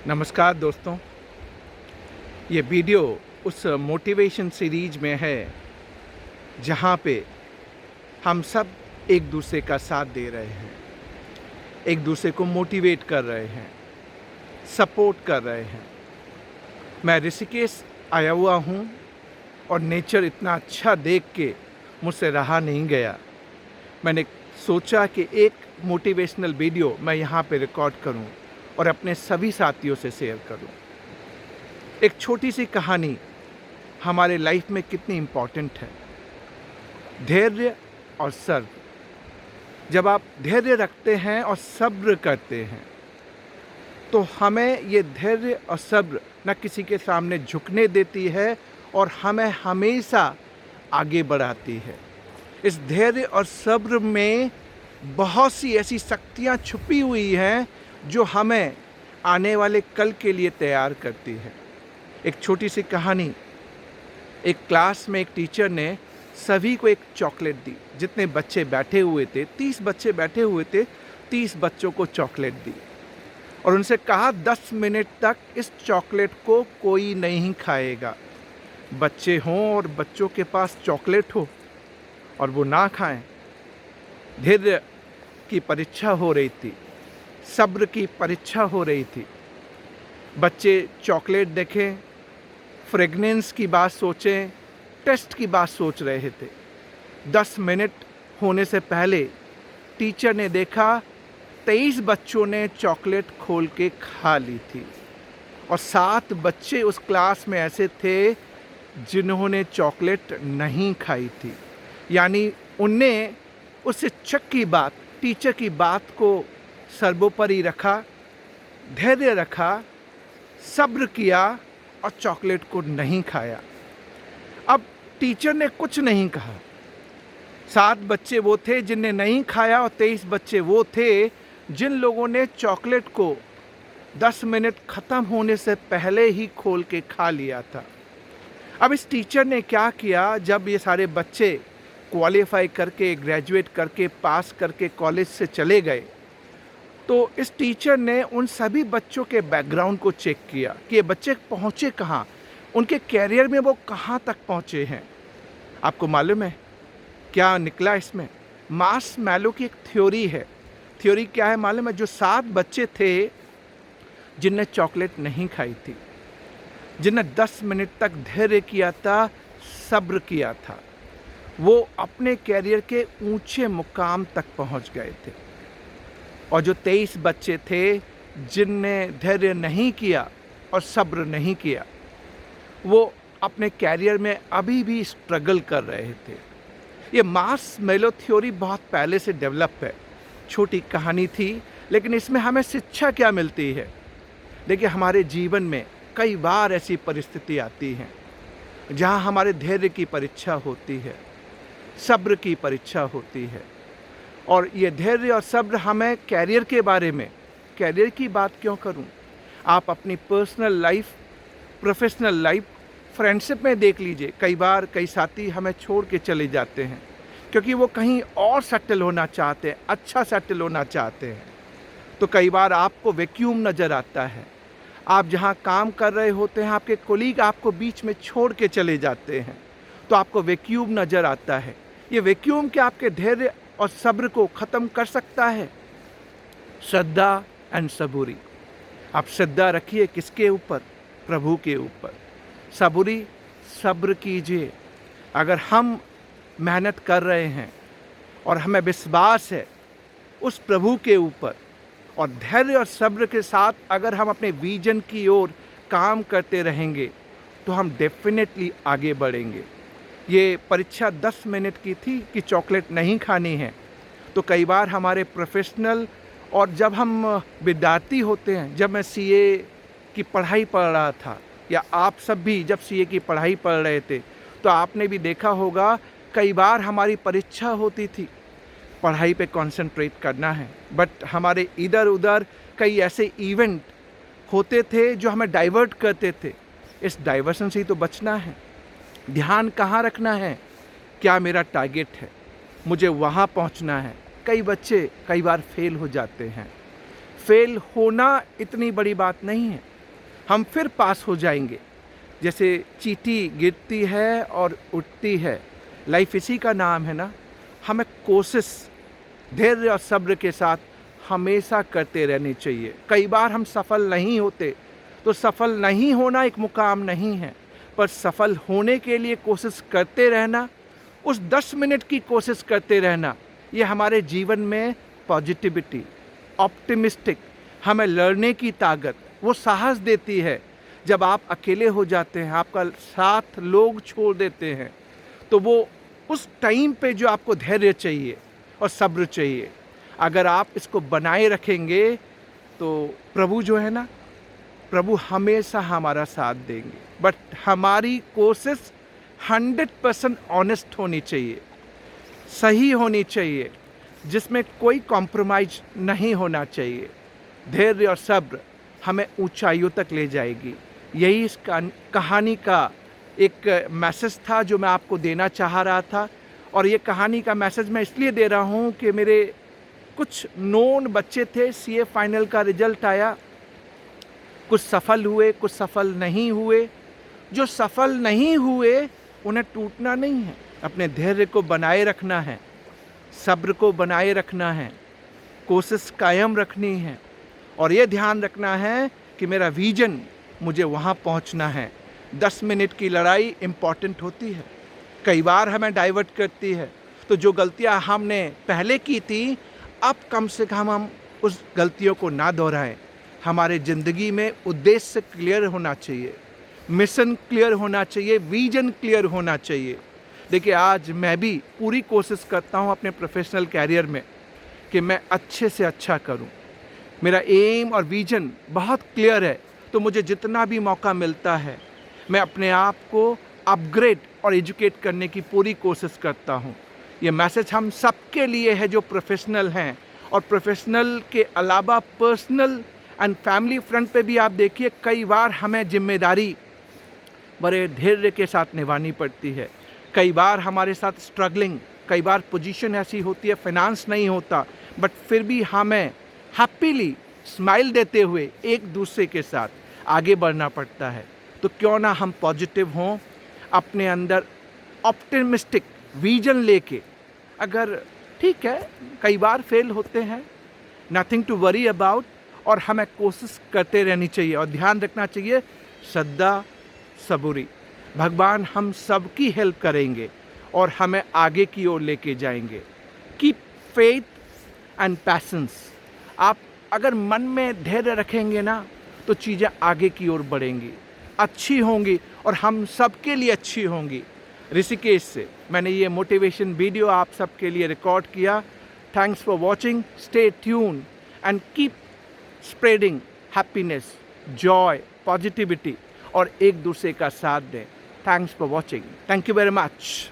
नमस्कार दोस्तों, ये वीडियो उस मोटिवेशन सीरीज में है जहाँ पे हम सब एक दूसरे का साथ दे रहे हैं, एक दूसरे को मोटिवेट कर रहे हैं, सपोर्ट कर रहे हैं। मैं ऋषिकेश आया हुआ हूँ और नेचर इतना अच्छा देख के मुझसे रहा नहीं गया। मैंने सोचा कि एक मोटिवेशनल वीडियो मैं यहाँ पे रिकॉर्ड करूँ और अपने सभी साथियों से शेयर करूं। एक छोटी सी कहानी हमारे लाइफ में कितनी इम्पॉर्टेंट है। धैर्य और सब्र। जब आप धैर्य रखते हैं और सब्र करते हैं तो हमें ये धैर्य और सब्र न किसी के सामने झुकने देती है और हमें हमेशा आगे बढ़ाती है। इस धैर्य और सब्र में बहुत सी ऐसी शक्तियाँ छुपी हुई हैं जो हमें आने वाले कल के लिए तैयार करती है। एक छोटी सी कहानी। एक क्लास में एक टीचर ने सभी को एक चॉकलेट दी। जितने बच्चे बैठे हुए थे, 30 बच्चे बैठे हुए थे, 30 बच्चों को चॉकलेट दी और उनसे कहा 10 मिनट तक इस चॉकलेट को कोई नहीं खाएगा। बच्चे हों और बच्चों के पास चॉकलेट हो और वो ना खाएं। धैर्य की परीक्षा हो रही थी, सब्र की परीक्षा हो रही थी। बच्चे चॉकलेट देखें, फ्रेगनेंस की बात सोचें, टेस्ट की बात सोच रहे थे। 10 मिनट होने से पहले टीचर ने देखा 23 बच्चों ने चॉकलेट खोल के खा ली थी और 7 बच्चे उस क्लास में ऐसे थे जिन्होंने चॉकलेट नहीं खाई थी। यानी उनने उस शिक्षक की बात, टीचर की बात को सर्वोपरि रखा, धैर्य रखा, सब्र किया और चॉकलेट को नहीं खाया। अब टीचर ने कुछ नहीं कहा। 7 बच्चे वो थे जिनने नहीं खाया और 23 बच्चे वो थे जिन लोगों ने चॉकलेट को 10 मिनट ख़त्म होने से पहले ही खोल के खा लिया था। अब इस टीचर ने क्या किया, जब ये सारे बच्चे क्वालिफाई करके, ग्रेजुएट करके, पास करके कॉलेज से चले गए तो इस टीचर ने उन सभी बच्चों के बैकग्राउंड को चेक किया कि ये बच्चे पहुँचे कहाँ, उनके कैरियर में वो कहाँ तक पहुँचे हैं। आपको मालूम है क्या निकला इसमें? मार्शमैलो की एक थ्योरी है। थ्योरी क्या है मालूम है? जो 7 बच्चे थे जिनने चॉकलेट नहीं खाई थी, जिनने 10 मिनट तक धैर्य किया था, सब्र किया था, वो अपने कैरियर के ऊंचे मुकाम तक पहुंच गए थे। और जो 23 बच्चे थे जिनने धैर्य नहीं किया और सब्र नहीं किया, वो अपने कैरियर में अभी भी स्ट्रगल कर रहे थे। ये मार्शमैलो थ्योरी बहुत पहले से डेवलप है। छोटी कहानी थी, लेकिन इसमें हमें शिक्षा क्या मिलती है? देखिए, हमारे जीवन में कई बार ऐसी परिस्थिति आती हैं जहाँ हमारे धैर्य की परीक्षा होती है, सब्र की परीक्षा होती है। और ये धैर्य और सब्र हमें कैरियर के बारे में, कैरियर की बात क्यों करूं, आप अपनी personal life, professional life, friendship में देख लीजिए। कई बार कई साथी हमें छोड़ के चले जाते हैं क्योंकि वो कहीं और सेटल होना चाहते हैं, अच्छा सेटल होना चाहते हैं। तो कई बार आपको वैक्यूम नज़र आता है। आप जहाँ काम कर रहे होते हैं, आपके कोलीग आपको बीच में छोड़ के चले जाते हैं तो आपको वैक्यूम नज़र आता है। ये वैक्यूम क्या आपके धैर्य और सब्र को ख़त्म कर सकता है? श्रद्धा एंड सबूरी। आप श्रद्धा रखिए किसके ऊपर? प्रभु के ऊपर। सबूरी, सब्र कीजिए। अगर हम मेहनत कर रहे हैं और हमें विश्वास है उस प्रभु के ऊपर और धैर्य और सब्र के साथ अगर हम अपने विजन की ओर काम करते रहेंगे तो हम डेफिनेटली आगे बढ़ेंगे। ये परीक्षा 10 मिनट की थी कि चॉकलेट नहीं खानी है। तो कई बार हमारे प्रोफेशनल और जब हम विद्यार्थी होते हैं, जब मैं सीए की पढ़ाई पढ़ रहा था या आप सब भी जब सीए की पढ़ाई पढ़ रहे थे तो आपने भी देखा होगा कई बार हमारी परीक्षा होती थी। पढ़ाई पे कंसंट्रेट करना है, बट हमारे इधर उधर कई ऐसे इवेंट होते थे जो हमें डाइवर्ट करते थे। इस डाइवर्सन से ही तो बचना है। ध्यान कहाँ रखना है? क्या मेरा टारगेट है? मुझे वहाँ पहुँचना है। कई बच्चे कई बार फेल हो जाते हैं। फेल होना इतनी बड़ी बात नहीं है, हम फिर पास हो जाएंगे। जैसे चींटी गिरती है और उठती है, लाइफ इसी का नाम है ना। हमें कोशिश धैर्य और सब्र के साथ हमेशा करते रहनी चाहिए। कई बार हम सफल नहीं होते, तो सफल नहीं होना एक मुकाम नहीं है, पर सफल होने के लिए कोशिश करते रहना, उस 10 मिनट की कोशिश करते रहना, ये हमारे जीवन में पॉजिटिविटी, ऑप्टिमिस्टिक, हमें लड़ने की ताकत, वो साहस देती है। जब आप अकेले हो जाते हैं, आपका साथ लोग छोड़ देते हैं, तो वो उस टाइम पे जो आपको धैर्य चाहिए और सब्र चाहिए, अगर आप इसको बनाए रखेंगे तो प्रभु जो है ना, प्रभु हमेशा हमारा साथ देंगे। बट हमारी कोशिश 100% ऑनेस्ट होनी चाहिए, सही होनी चाहिए, जिसमें कोई कॉम्प्रोमाइज नहीं होना चाहिए। धैर्य और सब्र हमें ऊंचाइयों तक ले जाएगी। यही इस कहानी का एक मैसेज था जो मैं आपको देना चाह रहा था। और ये कहानी का मैसेज मैं इसलिए दे रहा हूँ कि मेरे कुछ नोन बच्चे थे, सीए फाइनल का रिजल्ट आया, कुछ सफल हुए, कुछ सफल नहीं हुए। जो सफल नहीं हुए उन्हें टूटना नहीं है, अपने धैर्य को बनाए रखना है, सब्र को बनाए रखना है, कोशिश कायम रखनी है, और ये ध्यान रखना है कि मेरा विजन, मुझे वहाँ पहुँचना है। 10 मिनट की लड़ाई इम्पॉर्टेंट होती है, कई बार हमें डाइवर्ट करती है। तो जो गलतियाँ हमने पहले की थी, अब कम से कम हम उस गलतियों को ना दोहराएं। हमारे ज़िंदगी में उद्देश्य क्लियर होना चाहिए, मिशन क्लियर होना चाहिए, विजन क्लियर होना चाहिए। देखिए, आज मैं भी पूरी कोशिश करता हूँ अपने प्रोफेशनल कैरियर में कि मैं अच्छे से अच्छा करूँ। मेरा एम और विजन बहुत क्लियर है, तो मुझे जितना भी मौका मिलता है मैं अपने आप को अपग्रेड और एजुकेट करने की पूरी कोशिश करता हूँ। ये मैसेज हम सबके लिए है जो प्रोफेशनल हैं, और प्रोफेशनल के अलावा पर्सनल एंड फैमिली फ्रंट पे भी आप देखिए, कई बार हमें जिम्मेदारी बड़े धैर्य के साथ निभानी पड़ती है। कई बार हमारे साथ स्ट्रगलिंग, कई बार पोजीशन ऐसी होती है, फाइनेंस नहीं होता, बट फिर भी हमें हैप्पीली स्माइल देते हुए एक दूसरे के साथ आगे बढ़ना पड़ता है। तो क्यों ना हम पॉजिटिव हों, अपने अंदर ऑप्टिमिस्टिक विजन लेके। अगर ठीक है, कई बार फेल होते हैं, नथिंग टू वरी अबाउट, और हमें कोशिश करते रहनी चाहिए और ध्यान रखना चाहिए, श्रद्धा सबूरी, भगवान हम सब की हेल्प करेंगे और हमें आगे की ओर लेके जाएंगे। Keep faith and patience. आप अगर मन में धैर्य रखेंगे ना, तो चीज़ें आगे की ओर बढ़ेंगी, अच्छी होंगी, और हम सबके लिए अच्छी होंगी। ऋषिकेश से मैंने ये मोटिवेशन वीडियो आप सबके लिए रिकॉर्ड किया। Thanks for watching, stay tune and keep spreading happiness, Joy, positivity, और एक दूसरे का साथ दें। Thanks for watching, thank you very much.